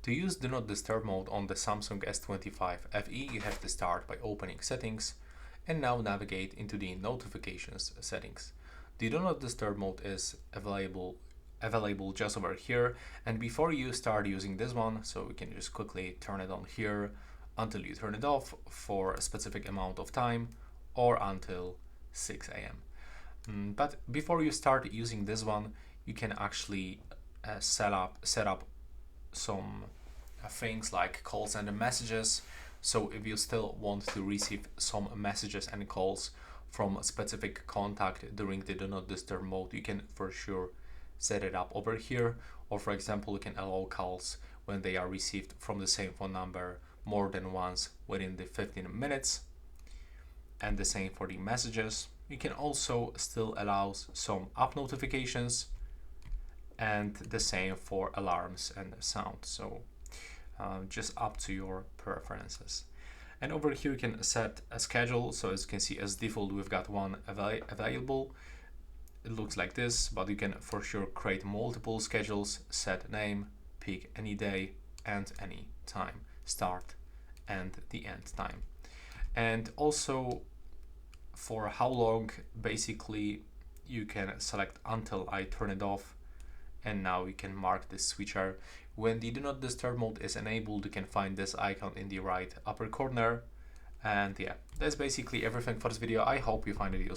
To use Do Not Disturb mode on the Samsung S25 FE, you have to start by opening Settings and now navigate into the Notifications settings. The Do Not Disturb mode is available just over here, and before you start using this one, so we can just quickly turn it on here until you turn it off for a specific amount of time or until 6 a.m. But before you start using this one, you can actually set up some things like calls and messages. So if you still want to receive some messages and calls from a specific contact during the Do Not Disturb mode, you can for sure set it up over here. Or for example, you can allow calls when they are received from the same phone number more than once within the 15 minutes. And the same for the messages. You can also still allow some app notifications, and the same for alarms and sound. So just up to your preferences. And over here you can set a schedule. So as you can see, as default we've got one available. It looks like this, but you can for sure create multiple schedules, set name, pick any day and any time, start and the end time. And also for how long, basically you can select until I turn it off, and now you can mark this switcher. When the Do Not Disturb mode is enabled, you can find this icon in the right upper corner. And yeah, that's basically everything for this video. I hope you find it useful.